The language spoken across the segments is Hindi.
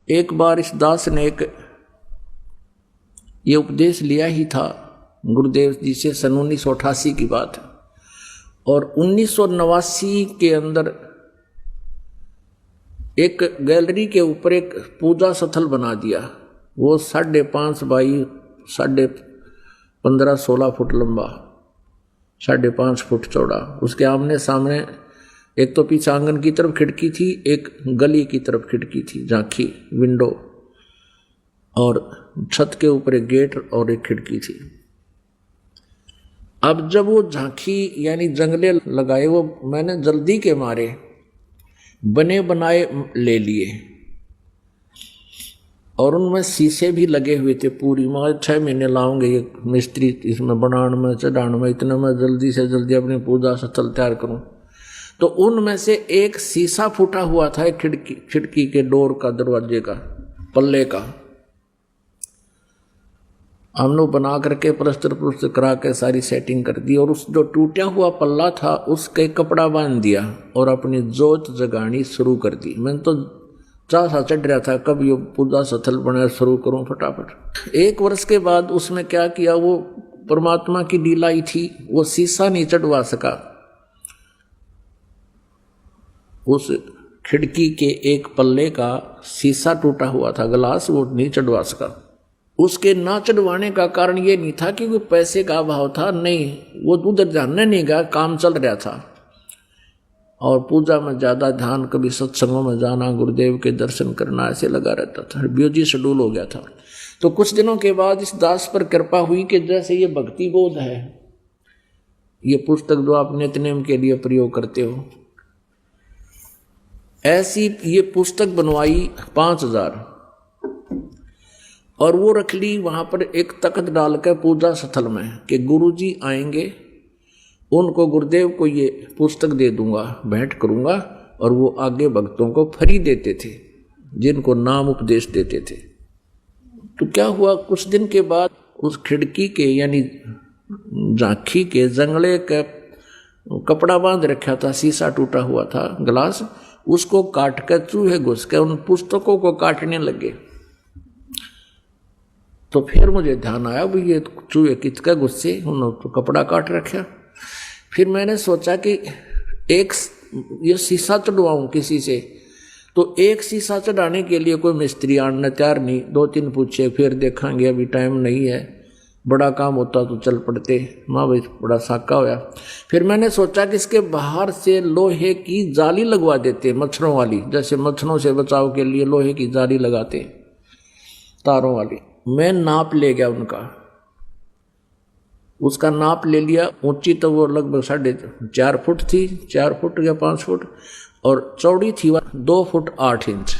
एक बार इस दास ने एक ये उपदेश लिया ही था गुरुदेव जी से, सन 1988 की बात है। और 1989 के अंदर एक गैलरी के ऊपर एक पूजा स्थल बना दिया। वो 5.5 बाई 15.5-16 फुट लंबा, 5.5 फुट चौड़ा। उसके आमने सामने एक तो पीछे आंगन की तरफ खिड़की थी, एक गली की तरफ खिड़की थी, झांकी विंडो, और छत के ऊपर एक गेट और एक खिड़की थी। अब जब वो झांकी यानी जंगले लगाए, वो मैंने जल्दी के मारे बने बनाए ले लिए, और उनमें शीशे भी लगे हुए थे। पूरी मैं 6 महीने लाऊंगे ये मिस्त्री इसमें बनाने में चढ़ाने में, इतना मैं जल्दी से जल्दी अपनी पूजा स्थल तैयार करूं। तो उनमें से एक शीशा फूटा हुआ था, एक खिड़की के डोर का, दरवाजे का, पल्ले का। हम लोग बना करके प्लस्तर करा के सारी सेटिंग कर दी, और उस जो टूटा हुआ पल्ला था उसके कपड़ा बांध दिया और अपनी जोत जगानी शुरू कर दी। मैंने तो चाह सा चढ़ रहा था कब ये पूजा स्थल बना शुरू करूं फटाफट। 1 वर्ष के बाद उसमें क्या किया, वो परमात्मा की लीलाई थी, वो शीशा नहीं चढ़वा सका। उस खिड़की के एक पल्ले का शीशा टूटा हुआ था, ग्लास, वो नहीं चढ़वा सका। उसके ना चढ़वाने का कारण ये नहीं था कि कोई पैसे का अभाव था, नहीं, वो उधर जानने नहीं गया, काम चल रहा था। और पूजा में ज़्यादा ध्यान, कभी सत्संगों में जाना, गुरुदेव के दर्शन करना, ऐसे लगा रहता था, बिजी शेड्यूल हो गया था। तो कुछ दिनों के बाद इस दास पर कृपा हुई कि जैसे ये भक्ति बोध है, ये पुस्तक जो आप नित्यनेम के लिए प्रयोग करते हो, ऐसी ये पुस्तक बनवाई 5,000, और वो रख ली वहां पर एक तख्त डालकर पूजा स्थल में कि गुरुजी आएंगे, उनको गुरुदेव को ये पुस्तक दे दूंगा, भेंट करूंगा, और वो आगे भक्तों को फ्री देते थे, जिनको नाम उपदेश देते थे। तो क्या हुआ, कुछ दिन के बाद उस खिड़की के यानी झांकी के जंगले का कपड़ा बांध रखा था, शीशा टूटा हुआ था, ग्लास, उसको काट कर चूहे घुस के उन पुस्तकों को काटने लगे। तो फिर मुझे ध्यान आया, भाई ये चूहे किसका गुस्से, उन्होंने तो कपड़ा काट रखा। फिर मैंने सोचा कि एक ये शीशा चढ़वाऊं किसी से, तो एक शीशा चढ़ाने के लिए कोई मिस्त्री आने तैयार नहीं, 2-3 पूछे, फिर देखेंगे, अभी टाइम नहीं है, बड़ा काम होता तो चल पड़ते। माँ भाई बड़ा साका होया। फिर मैंने सोचा कि इसके बाहर से लोहे की जाली लगवा देते, मच्छरों वाली, जैसे मच्छरों से बचाव के लिए लोहे की जाली लगाते, तारों वाली। मैं नाप ले गया उनका, उसका नाप ले लिया। ऊंची तो वो लगभग 4.5 फुट थी, 4 फुट या 5 फुट, और चौड़ी थी 2 फुट 8 इंच।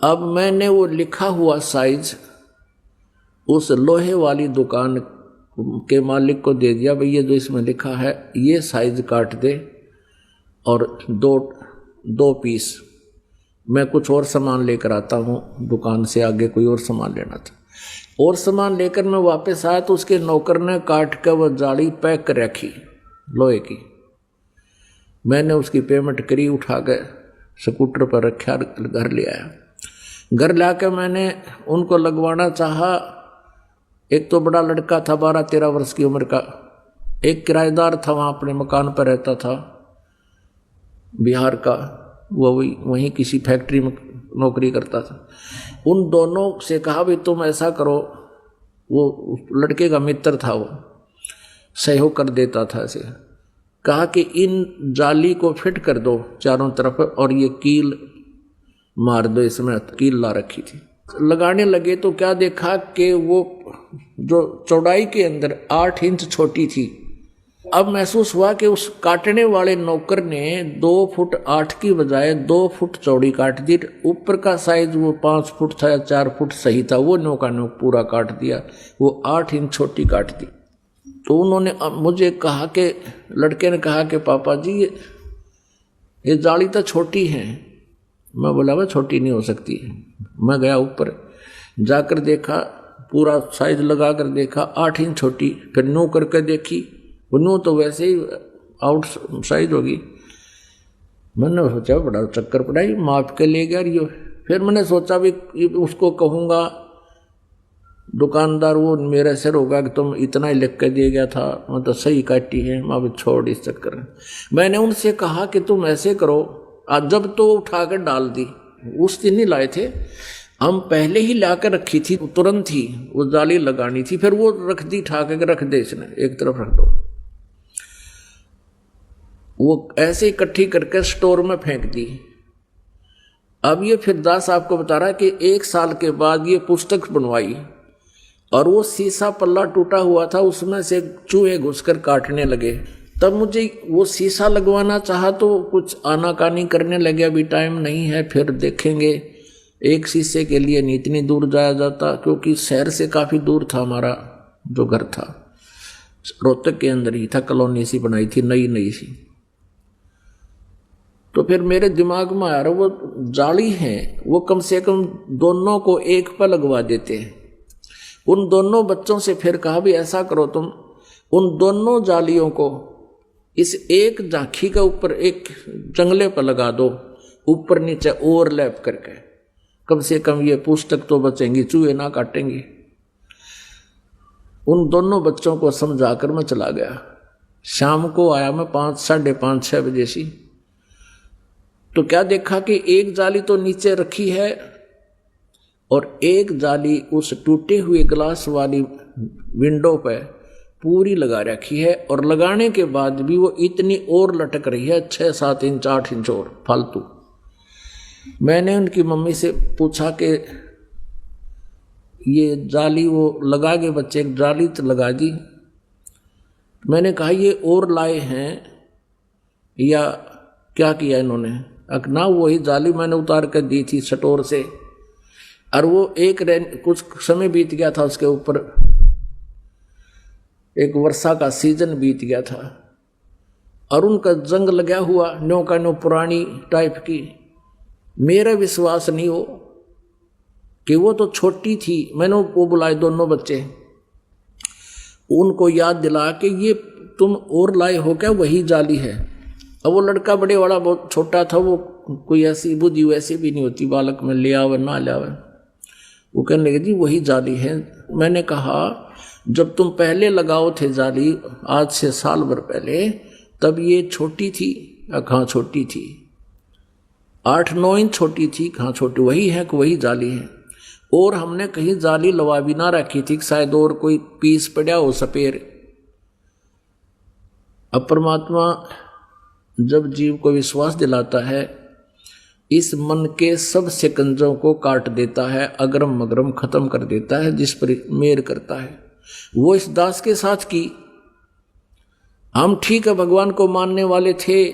अब मैंने वो लिखा हुआ साइज उस लोहे वाली दुकान के मालिक को दे दिया, भाई ये जो इसमें लिखा है ये साइज काट दे, और 2 पीस। मैं कुछ और सामान लेकर आता हूँ दुकान से, आगे कोई और सामान लेना था। और सामान लेकर मैं वापस आया तो उसके नौकर ने काट कर वह जाली पैक कर रखी लोहे की। मैंने उसकी पेमेंट करी, उठा कर स्कूटर पर रखा, घर ले आया। घर लाकर मैंने उनको लगवाना चाहा। एक तो बड़ा लड़का था, 12-13 वर्ष की उम्र का, एक किराएदार था, वहाँ अपने मकान पर रहता था, बिहार का, वो वहीं किसी फैक्ट्री में नौकरी करता था। उन दोनों से कहा भी तुम ऐसा करो, वो लड़के का मित्र था, वो सहयोग कर देता था। ऐसे कहा कि इन जाली को फिट कर दो चारों तरफ, और ये कील मार दो, इसमें कील ला रखी थी। लगाने लगे तो क्या देखा कि वो जो चौड़ाई के अंदर 8 इंच छोटी थी। अब महसूस हुआ कि उस काटने वाले नौकर ने 2 फुट 8 की बजाय 2 फुट चौड़ी काट दी। ऊपर का साइज वो 5 फुट था या 4 फुट सही था, वो नौका नौक पूरा काट दिया, वो 8 इंच छोटी काट दी। तो उन्होंने मुझे कहा कि, लड़के ने कहा कि पापा जी ये जाली तो छोटी है। मैं बोला वह छोटी नहीं हो सकती। मैं गया ऊपर, जाकर देखा, पूरा साइज लगा कर देखा, 8 इंच छोटी। फिर नो करके देखी, वो नो तो वैसे ही आउट साइज होगी। मैंने सोचा बड़ा चक्कर पड़ा, ये माप के ले गया ये। फिर मैंने सोचा भी उसको कहूँगा, दुकानदार वो मेरे सिर होगा कि तुम इतना ही लिख के दे गया था, मैं तो सही काटी है, मैं भी छोड़ इस चक्कर में। मैंने उनसे कहा कि तुम ऐसे करो, आज जब तो उठा कर डाल दी, उस दिन ही लाए थे हम, पहले ही ला कर रखी थी, तुरंत ही वो जाली लगानी थी, फिर वो रख दी, ठा के रख दे, इसने एक तरफ रख दो। वो ऐसे इकट्ठी करके स्टोर में फेंक दी। अब ये फिर दास आपको बता रहा है कि 1 साल के बाद ये पुस्तक बनवाई और वो शीशा पल्ला टूटा हुआ था, उसमें से चूहे घुसकर काटने लगे। तब मुझे वो शीशा लगवाना चाहा तो कुछ आनाकानी करने लगे, अभी टाइम नहीं है, फिर देखेंगे। एक शीशे के लिए नहीं इतनी दूर जाया जाता, क्योंकि शहर से काफ़ी दूर था हमारा जो घर था, रोहतक के अंदर ही था, कॉलोनी सी बनाई थी, नई सी। तो फिर मेरे दिमाग में आ रहा, वो जाली है, वो कम से कम दोनों को एक पर लगवा देते हैं। उन दोनों बच्चों से फिर कहा भी ऐसा करो, तुम उन दोनों जालियों को इस एक झांकी के ऊपर एक जंगले पर लगा दो, ऊपर नीचे ओवरलैप करके, कम से कम ये पुस्तक तो बचेंगी, चूहे ना काटेंगी। उन दोनों बच्चों को समझाकर मैं चला गया। शाम को आया मैं 5, साढ़े 5, 6 बजे सी। तो क्या देखा कि एक जाली तो नीचे रखी है और एक जाली उस टूटे हुए ग्लास वाली विंडो पे पूरी लगा रखी है, और लगाने के बाद भी वो इतनी और लटक रही है, 6, 7 इंच, 8 इंच और फालतू। मैंने उनकी मम्मी से पूछा कि ये जाली वो लगा के बच्चे, एक जाली तो लगा दी। मैंने कहा ये और लाए हैं या क्या किया इन्होंने? ना वही जाली मैंने उतार कर दी थी स्टोर से, और वो कुछ समय बीत गया था, उसके ऊपर एक वर्षा का सीजन बीत गया था, और उनका जंग लगा हुआ, न्यो का न्यो पुरानी टाइप की। मेरा विश्वास नहीं हो कि वो तो छोटी थी। मैंने वो बुलाए दोनों बच्चे, उनको याद दिला कि ये तुम और लाए हो क्या, वही जाली है। अब वो लड़का बड़े वाला बहुत छोटा था, वो कोई ऐसी बुद्धि वैसे भी नहीं होती बालक में, ले आवे ना ले आवे। वो कहने लगे जी वही जाली है। मैंने कहा जब तुम पहले लगाओ थे जाली, आज से साल भर पहले, तब ये छोटी थी? कहाँ छोटी थी, 8-9 इंच छोटी थी। कहाँ छोटी, वही है कि वही जाली है। और हमने कहीं जाली लगा भी ना रखी थी, शायद और कोई पीस पड़ा हो सपेर। अब परमात्मा जब जीव को विश्वास दिलाता है, इस मन के सब शिकंजों को काट देता है, अगरम मगरम खत्म कर देता है, जिस पर मेर करता है। वो इस दास के साथ की। हम ठीक है भगवान को मानने वाले थे,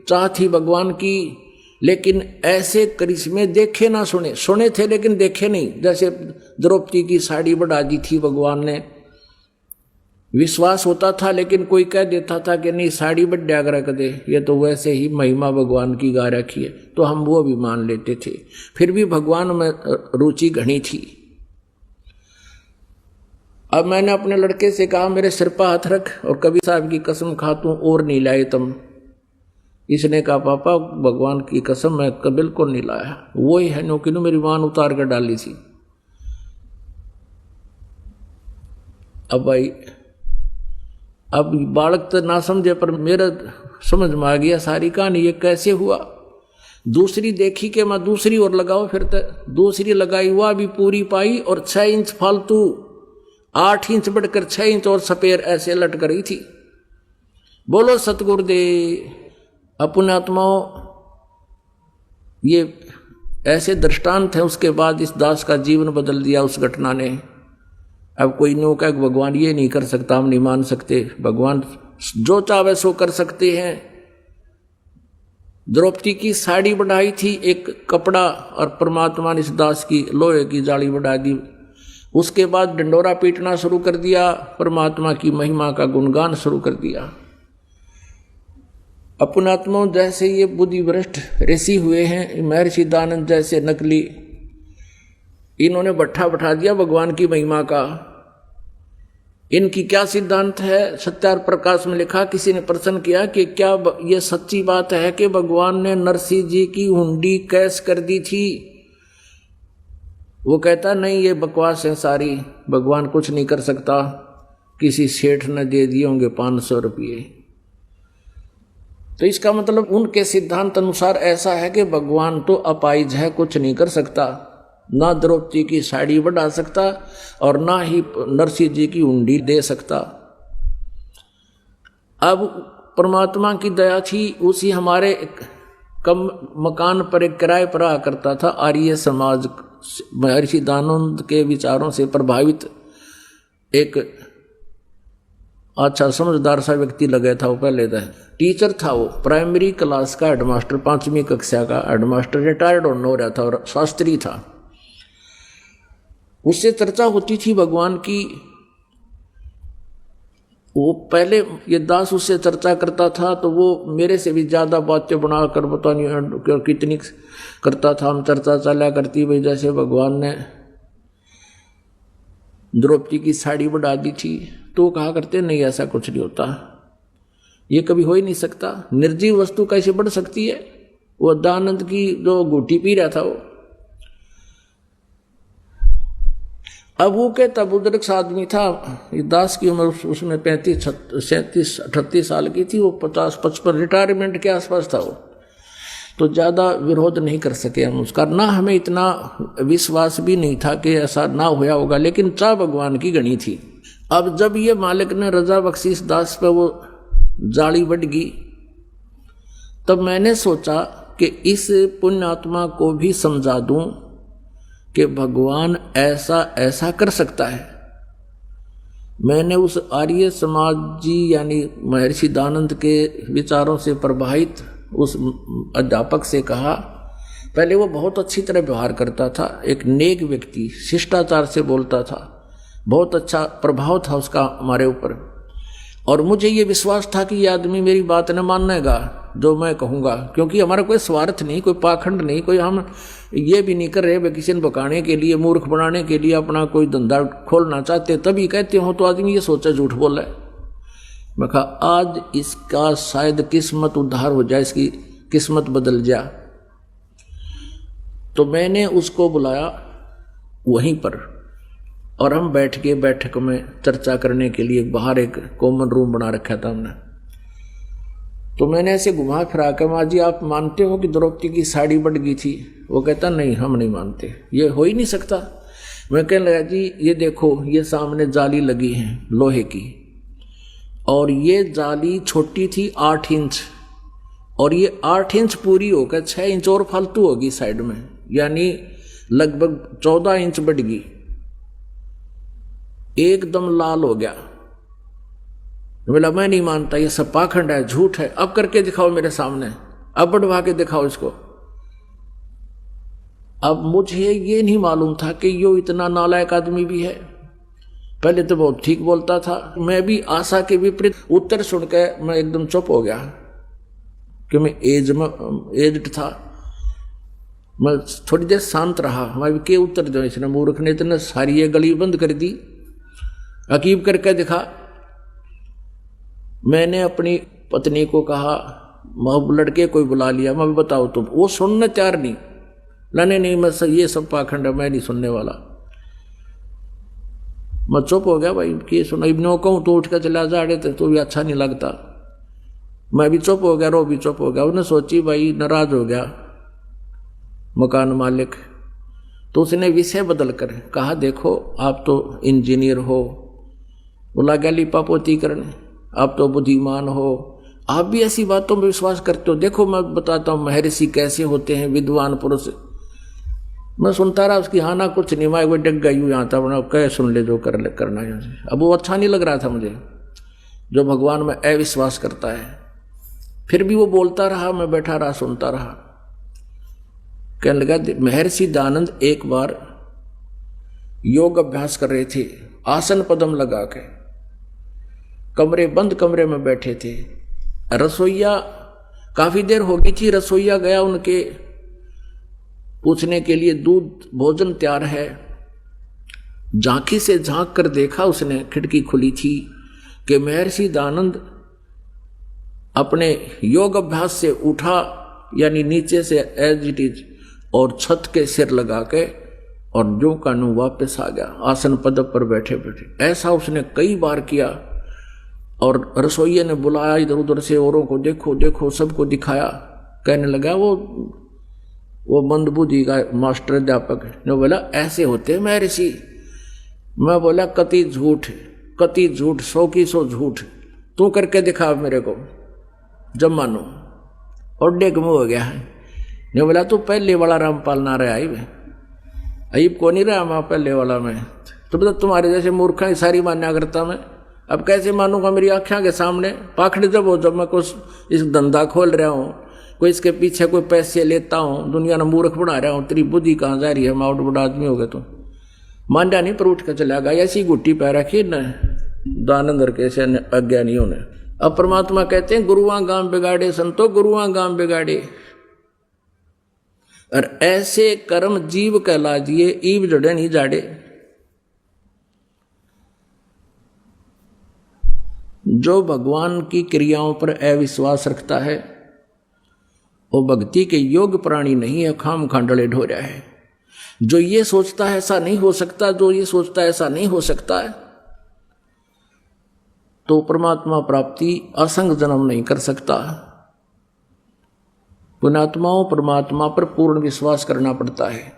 चाह थी भगवान की, लेकिन ऐसे करिश्मे देखे ना सुने, सुने थे लेकिन देखे नहीं। जैसे द्रौपदी की साड़ी बढ़ा दी थी भगवान ने, विश्वास होता था, लेकिन कोई कह देता था कि नहीं साड़ी बढ़िया रख दे, ये तो वैसे ही महिमा भगवान की गा रखी है, तो हम वो भी मान लेते थे। फिर भी भगवान में रुचि घनी थी। अब मैंने अपने लड़के से कहा मेरे सिर पर हाथ रख और कभी साहब की कसम खा तू और नहीं लाए तुम। इसने कहा पापा भगवान की कसम मैं बिल्कुल नहीं लाया, वो ही है नो मेरी मां उतार कर डाली थी। अब भाई अब बालक तो ना समझे, पर मेरा समझ में आ गया सारी कहानी ये कैसे हुआ। दूसरी देखी कि मैं दूसरी और लगाओ, फिर तो दूसरी लगाई, वह भी पूरी पाई, और 6 इंच फालतू, 8 इंच बढ़कर 6 इंच और सपेर ऐसे लटक रही थी। बोलो सतगुरुदेव। अपने आत्माओं, ये ऐसे दृष्टांत है। उसके बाद इस दास का जीवन बदल दिया उस घटना ने। अब कोई नो कहे भगवान ये नहीं कर सकता, हम नहीं मान सकते, भगवान जो चाहे सो कर सकते हैं। द्रौपदी की साड़ी बढ़ाई थी एक कपड़ा, और परमात्मा ने इस दास की लोहे की जाली बढ़ा दी। उसके बाद डंडोरा पीटना शुरू कर दिया, परमात्मा की महिमा का गुणगान शुरू कर दिया। अपनात्मा जैसे ये बुद्धि भ्रष्ट ऋषि हुए हैं, महर्षि दानंद जैसे नकली, इन्होंने भट्ठा बैठा दिया भगवान की महिमा का। इनकी क्या सिद्धांत है? सत्यार प्रकाश में लिखा, किसी ने प्रश्न किया कि क्या ये सच्ची बात है कि भगवान ने नरसिंह जी की हुंडी कैश कर दी थी? वो कहता नहीं, ये बकवास है सारी, भगवान कुछ नहीं कर सकता, किसी सेठ ने दे दिए होंगे 500 रुपये। तो इसका मतलब उनके सिद्धांत अनुसार ऐसा है कि भगवान तो अपाइज है, कुछ नहीं कर सकता, ना द्रौपदी की साड़ी बढ़ा सकता और ना ही नरसिंह जी की हुंडी दे सकता। अब परमात्मा की दया थी, उसी हमारे कम मकान पर एक किराए पर आ करता था आर्य समाज, महर्षि दानंद के विचारों से प्रभावित एक अच्छा समझदार सा व्यक्ति लगे था। वो पहले था टीचर था, वो प्राइमरी क्लास का हेडमास्टर, 5वीं कक्षा का हेडमास्टर, रिटायर्ड होने हो रहा था और शास्त्री था। उससे चर्चा होती थी भगवान की। वो पहले ये दास उससे चर्चा करता था तो वो मेरे से भी ज्यादा बातें बनाकर पता नहीं कितनी करता था। हम चर्चा चला करती भाई जैसे भगवान ने द्रौपदी की साड़ी बढ़ा दी थी, तो कहा करते नहीं ऐसा कुछ नहीं होता, ये कभी हो ही नहीं सकता, निर्जीव वस्तु कैसे बढ़ सकती है। वो दानंद की जो घूटी पी रहा था वो, अब वो कहता बुजुर्ग आदमी था, दास की उम्र उसमें 35, 37, 38 साल की थी, वो 50, 55 रिटायरमेंट के आसपास था वो, तो ज़्यादा विरोध नहीं कर सके हम उसका। ना हमें इतना विश्वास भी नहीं था कि ऐसा ना होया होगा, लेकिन चाह भगवान की गणी थी। अब जब ये मालिक ने रजा बख्शीश दास पे वो जाली बढ़ गई, तब मैंने सोचा कि इस पुण्यात्मा को भी समझा दूं कि भगवान ऐसा ऐसा कर सकता है। मैंने उस आर्य समाजी यानी महर्षि दानंद के विचारों से प्रभावित उस अध्यापक से कहा, पहले वो बहुत अच्छी तरह व्यवहार करता था, एक नेक व्यक्ति, शिष्टाचार से बोलता था, बहुत अच्छा प्रभाव था उसका हमारे ऊपर, और मुझे ये विश्वास था कि ये आदमी मेरी बात न मानेगा जो मैं कहूँगा, क्योंकि हमारा कोई स्वार्थ नहीं, कोई पाखंड नहीं, कोई हम ये भी नहीं कर रहे किसी ने भगाने के लिए, मूर्ख बनाने के लिए अपना कोई धंधा खोलना चाहते तभी कहते हो तो आदमी ये सोचा झूठ बोला है। मैं कहा आज इसका शायद किस्मत उद्धार हो जाए, इसकी किस्मत बदल जाए। तो मैंने उसको बुलाया वहीं पर और हम बैठ के बैठक में चर्चा करने के लिए बाहर एक कॉमन रूम बना रखा था हमने। तो मैंने ऐसे घुमा फिरा कर, माँ जी आप मानते हो कि द्रौपदी की साड़ी बढ़ गई थी? वो कहता नहीं हम नहीं मानते, ये हो ही नहीं सकता। मैं कहने लगा जी ये देखो, ये सामने जाली लगी है लोहे की, और ये जाली छोटी थी 8 इंच, और ये 8 इंच पूरी होकर 6 इंच और फालतू होगी साइड में, यानी लगभग 14 इंच बढ़ गई, एकदम लाल हो गया। बोला मैं नहीं मानता, ये सब पाखंड है, झूठ है, अब करके दिखाओ मेरे सामने, अब बढ़वा के दिखाओ इसको। अब मुझे ये नहीं मालूम था कि यो इतना नालायक आदमी भी है। पहले तो बहुत ठीक बोलता था, मैं भी आशा के विपरीत उत्तर सुन के मैं एकदम चुप हो गया, कि मैं एज्ड था। मैं थोड़ी देर शांत रहा, मैं के उत्तर दो, इसने मूर्ख ने इतने सारी ये गली बंद कर दी, अकीब करके दिखा। मैंने अपनी पत्नी को कहा, लड़के कोई बुला लिया, मैं बताओ तुम, वो सुनने तैयार नहीं, लाने नहीं, मैं ये सब पाखंड है, मैं नहीं सुनने वाला। मैं चुप हो गया, भाई कि सुना इब्नो कहूँ तो उठ कर चला जा रहे थे तो भी अच्छा नहीं लगता। मैं भी चुप हो गया, रो भी चुप हो गया। उन्हें सोची भाई नाराज हो गया मकान मालिक, तो उसने विषय बदल कर कहा देखो आप तो इंजीनियर हो, बोला गया लिपापोती करने, आप तो बुद्धिमान हो, आप भी ऐसी बातों में विश्वास करते हो, देखो मैं बताता हूँ महर्षि कैसे होते हैं, विद्वान पुरुष। मैं सुनता रहा उसकी, हाँ ना कुछ नहीं, मैं डग गई हूँ यहाँ था, कह सुन ले जो करना है। अब वो अच्छा नहीं लग रहा था मुझे, जो भगवान में अविश्वास करता है। फिर भी वो बोलता रहा, मैं बैठा रहा सुनता रहा। कहने लगा महर्षि दानंद एक बार योग अभ्यास कर रहे थे, आसन पदम लगा के, बंद कमरे में बैठे थे। रसोईया काफी देर हो गई थी, रसोईया गया उनके पूछने के लिए दूध भोजन तैयार है। झांकी से झांक कर देखा उसने, खिड़की खुली थी, कि महर्षि दयानंद अपने योग अभ्यास से उठा, यानी नीचे से एज इट इज, और छत के सिर लगा के और जो कानू वापस आ गया आसन पद पर बैठे बैठे। ऐसा उसने कई बार किया। और रसोइये ने बुलाया इधर उधर से, औरों को देखो देखो, सबको दिखाया। कहने लगा वो मंदबुद्धि का मास्टर अध्यापक ने बोला ऐसे होते महर्षि। मैं बोला कति झूठ, कति झूठ, 100 की 100 झूठ, तू करके दिखा मेरे को जब मानो। और डेग मुँह हो गया है। ने बोला तू पहले वाला रामपाल ना रहा अयब को नहीं रहा, मैं पहले वाला में। तो बता तुम्हारे जैसे मूर्खा ही सारी मान्या करता मैं, अब कैसे मानूंगा मेरी आँखों के सामने। पाखड़ जब हो, जब मैं कुछ इस धंधा खोल रहा हूँ, कोई इसके पीछे कोई पैसे लेता हूँ, दुनिया ने मूर्ख बना रहा हूँ, तेरी बुद्धि कहाँ जा रही है, माउट बड़ा आदमी हो गया तो। मांडा नहीं पर उठ कर चला गया, ऐसी गुट्टी पै रखी न दानंदर के ऐसे अज्ञानियों ने। अब परमात्मा कहते हैं गुरुआ गांव बिगाड़े संतो, गुरुआ गांव बिगाड़े। और ऐसे कर्म जीव कहला दिए, ईव जड़े नहीं जाड़े। जो भगवान की क्रियाओं पर अविश्वास रखता है वो भक्ति के योग प्राणी नहीं है, खाम खांडले ढो रहा है। जो ये सोचता है ऐसा नहीं हो सकता, जो ये सोचता है ऐसा नहीं हो सकता है, तो परमात्मा प्राप्ति असंग जन्म नहीं कर सकता। पुण्यात्माओं परमात्मा पर पूर्ण विश्वास करना पड़ता है।